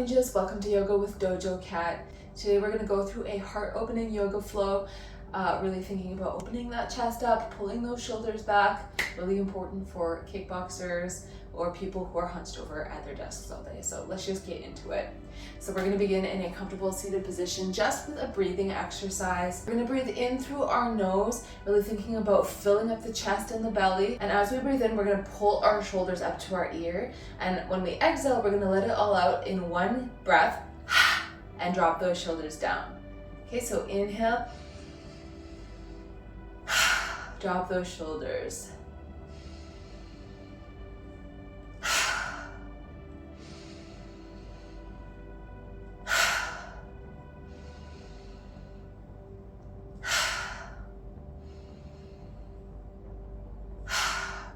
ninjas, welcome to Yoga with Dojo Cat. Today we're going to go through a heart-opening yoga flow, really thinking about opening that chest up, pulling those shoulders back, really important for kickboxers or people who are hunched over at their desks all day. So let's just get into it. So we're going to begin in a comfortable seated position just with a breathing exercise. We're going to breathe in through our nose, really thinking about filling up the chest and the belly. And as we breathe in, we're going to pull our shoulders up to our ear. And when we exhale, we're going to let it all out in one breath and drop those shoulders down. Okay, so inhale, drop those shoulders.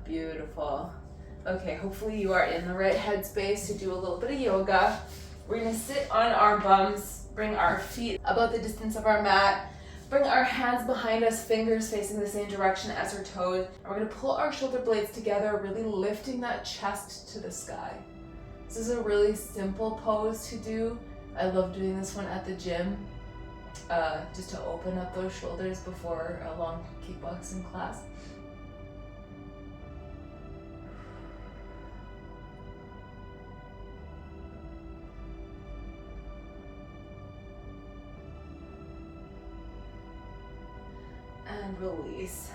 Beautiful. Okay, hopefully you are in the right headspace to do a little bit of yoga. We're gonna sit on our bums, bring our feet about the distance of our mat, bring our hands behind us, fingers facing the same direction as our toes, and we're gonna pull our shoulder blades together, really lifting that chest to the sky. This is a really simple pose to do. I love doing this one at the gym, just to open up those shoulders before a long kickboxing class. And release.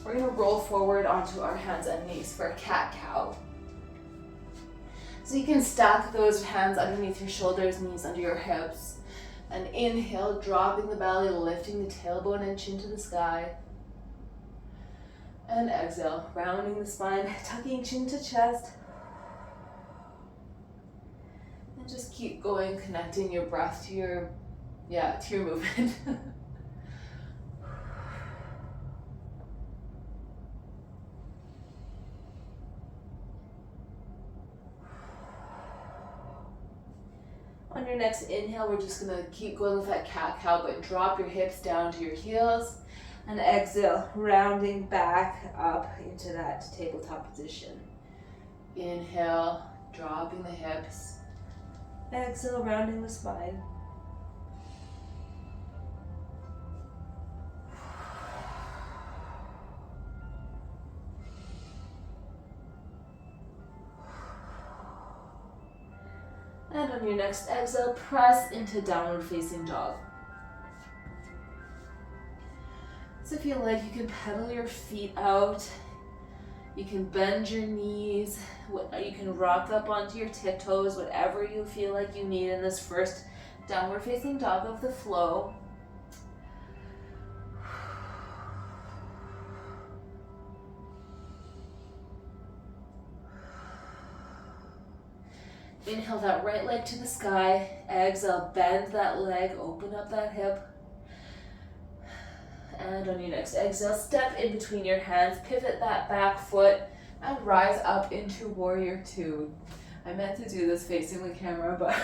We're going to roll forward onto our hands and knees for a cat-cow. So you can stack those hands underneath your shoulders, knees under your hips. And inhale, dropping the belly, lifting the tailbone and chin to the sky. And exhale, rounding the spine, tucking chin to chest. And just keep going, connecting your breath to your movement. On your next inhale, we're just gonna keep going with that cat-cow, but drop your hips down to your heels. And exhale, rounding back up into that tabletop position. Inhale, dropping the hips. Exhale, rounding the spine. And on your next exhale, press into downward facing dog. So if you like, you can pedal your feet out. You can bend your knees. You can rock up onto your tiptoes, whatever you feel like you need in this first downward facing dog of the flow. Inhale that right leg to the sky. Exhale, bend that leg, open up that hip. And on your next exhale, step in between your hands, pivot that back foot, and rise up into Warrior Two. I meant to do this facing the camera, but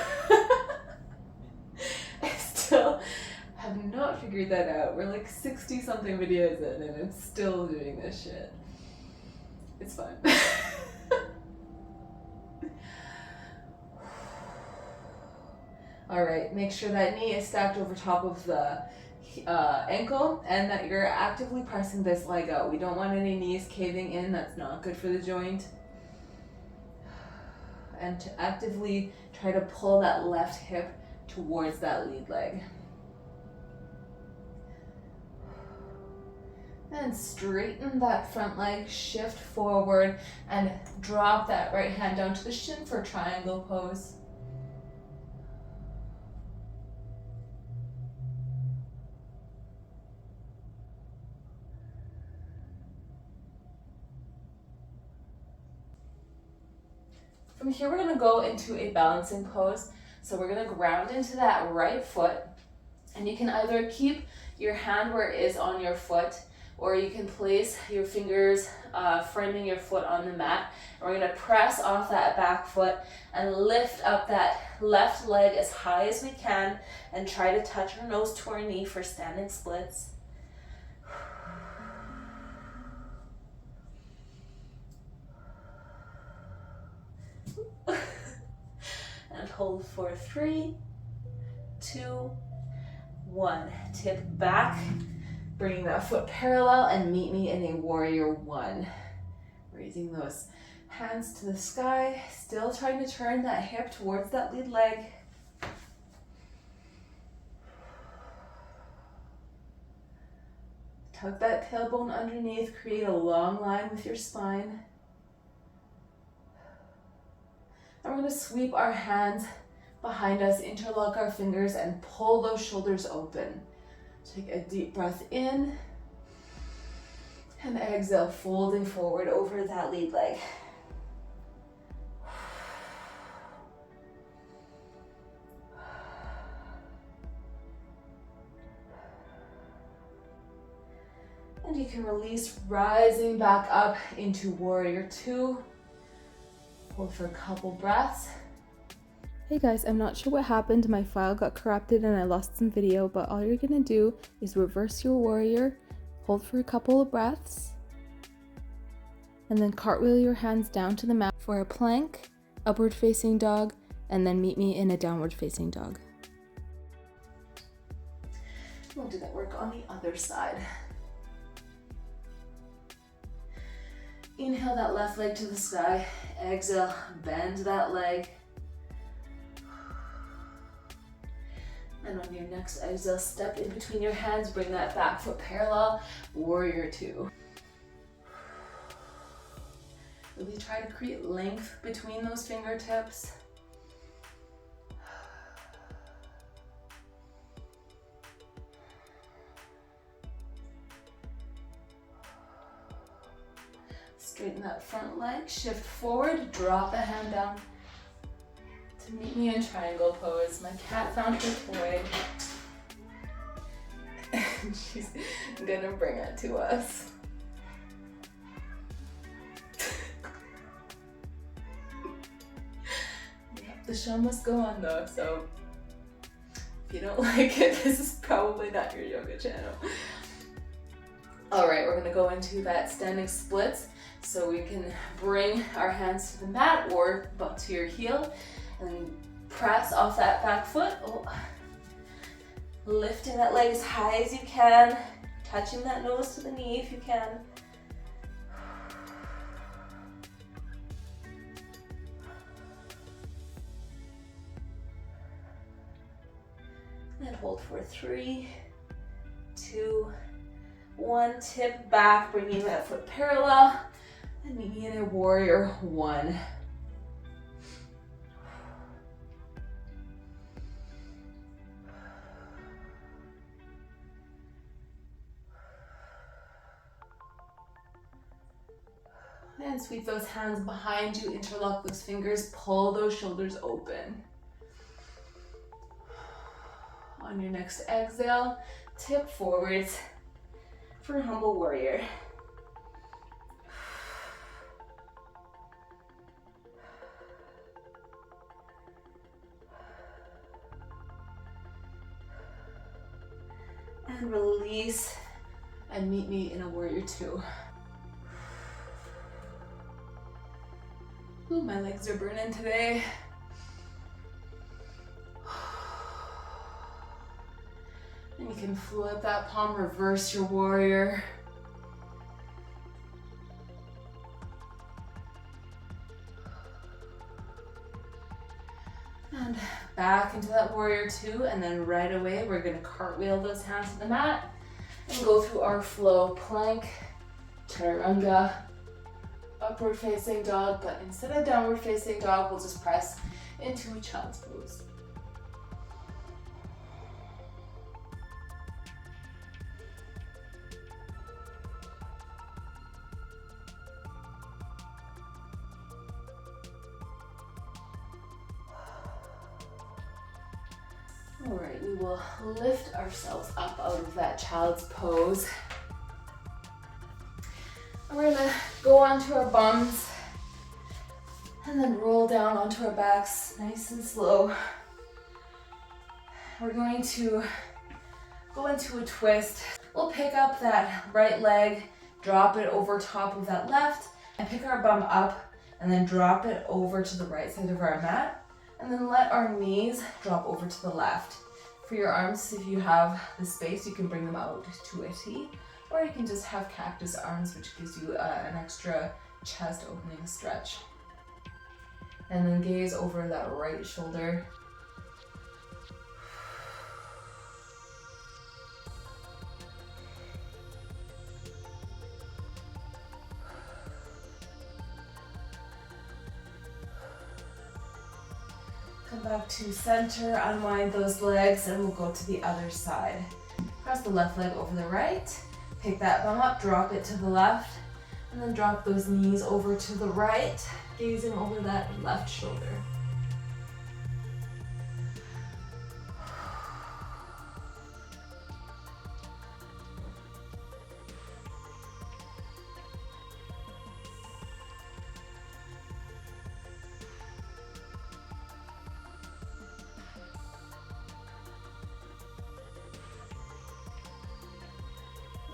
I still have not figured that out. We're like 60 something videos in and it's still doing this shit. It's fine. All right, make sure that knee is stacked over top of the ankle and that you're actively pressing this leg out. We don't want any knees caving in. That's not good for the joint. And to actively try to pull that left hip towards that lead leg. And straighten that front leg, shift forward, and drop that right hand down to the shin for triangle pose. From here, we're gonna go into a balancing pose. So we're gonna ground into that right foot, and you can either keep your hand where it is on your foot, or you can place your fingers framing your foot on the mat. And we're gonna press off that back foot and lift up that left leg as high as we can and try to touch our nose to our knee for standing splits. hold for 3, 2, 1. Tip back, bringing that foot parallel, and meet me in a warrior 1. Raising those hands to the sky, still trying to turn that hip towards that lead leg. Tuck that tailbone underneath, create a long line with your spine. And we're going to sweep our hands behind us, interlock our fingers, and pull those shoulders open. Take a deep breath in, and exhale, folding forward over that lead leg. And you can release, rising back up into warrior 2. Hold for a couple breaths. Hey guys, I'm not sure what happened. My file got corrupted and I lost some video, but all you're gonna do is reverse your warrior, hold for a couple of breaths, and then cartwheel your hands down to the mat for a plank, upward facing dog, and then meet me in a downward facing dog. We'll do that work on the other side. Inhale that left leg to the sky. Exhale, bend that leg. And on your next exhale, step in between your hands, bring that back foot parallel, warrior 2. Really try to create length between those fingertips. Straighten that front leg, shift forward, drop the hand down to meet me in triangle pose. My cat found her toy. And she's gonna bring it to us. The show must go on though, so if you don't like it, this is probably not your yoga channel. All right, we're gonna go into that standing splits. So we can bring our hands to the mat or butt to your heel and press off that back foot. Oh. Lifting that leg as high as you can, touching that nose to the knee if you can. And hold for 3, 2, 1. Tip back, bringing that foot parallel. And meet me in a warrior 1. And sweep those hands behind you, interlock those fingers, pull those shoulders open. On your next exhale, tip forwards for humble warrior. And release and meet me in a warrior 2. Ooh, my legs are burning today. And you can flip that palm, reverse your warrior. And back into that warrior 2, and then right away we're gonna cartwheel those hands to the mat and go through our flow plank, chaturanga, upward facing dog, but instead of downward facing dog, we'll just press into a child's pose. All right, we will lift ourselves up out of that child's pose. And we're gonna go onto our bums and then roll down onto our backs, nice and slow. We're going to go into a twist. We'll pick up that right leg, drop it over top of that left, and pick our bum up and then drop it over to the right side of our mat. And then let our knees drop over to the left. For your arms, if you have the space, you can bring them out to a T, or you can just have cactus arms, which gives you an extra chest opening stretch. And then gaze over that right shoulder. Come back to center, unwind those legs, and we'll go to the other side. Cross the left leg over the right, pick that bum up, drop it to the left, and then drop those knees over to the right, gazing over that left shoulder.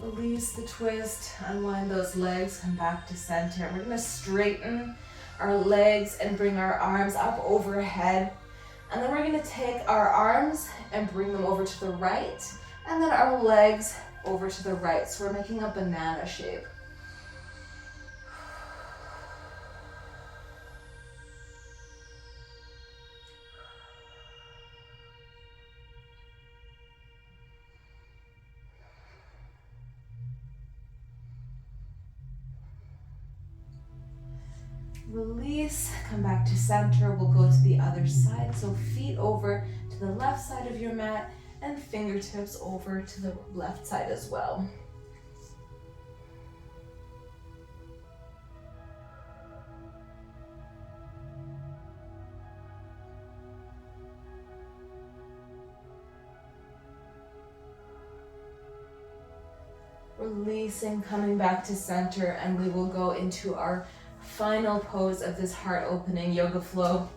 Release the twist, unwind those legs, come back to center. We're gonna straighten our legs and bring our arms up overhead. And then we're gonna take our arms and bring them over to the right, and then our legs over to the right. So we're making a banana shape. Release, come back to center. We'll go to the other side. So feet over to the left side of your mat and fingertips over to the left side as well. Releasing, coming back to center, and we will go into our final pose of this heart opening yoga flow.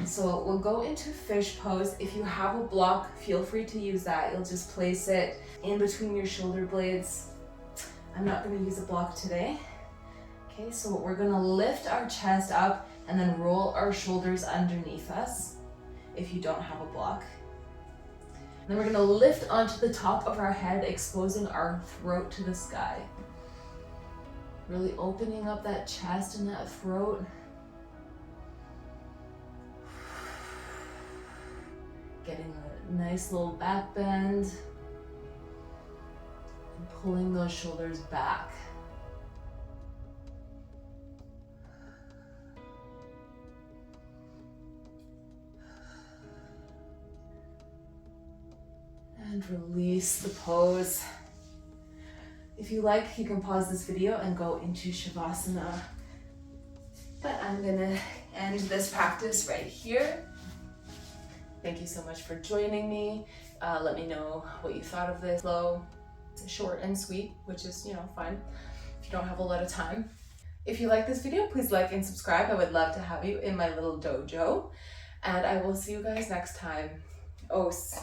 So we'll go into fish pose. If you have a block, feel free to use that. You'll just place it in between your shoulder blades. I'm not going to use a block today. Okay, so we're going to lift our chest up and then roll our shoulders underneath us if you don't have a block. Then we're going to lift onto the top of our head, exposing our throat to the sky. Really opening up that chest and that throat. Getting a nice little back bend. And pulling those shoulders back. And release the pose. If you like, you can pause this video and go into Shavasana. But I'm gonna end this practice right here. Thank you so much for joining me. Let me know what you thought of this flow. It's short and sweet, which is, fine if you don't have a lot of time. If you like this video, please like and subscribe. I would love to have you in my little dojo. And I will see you guys next time. Os.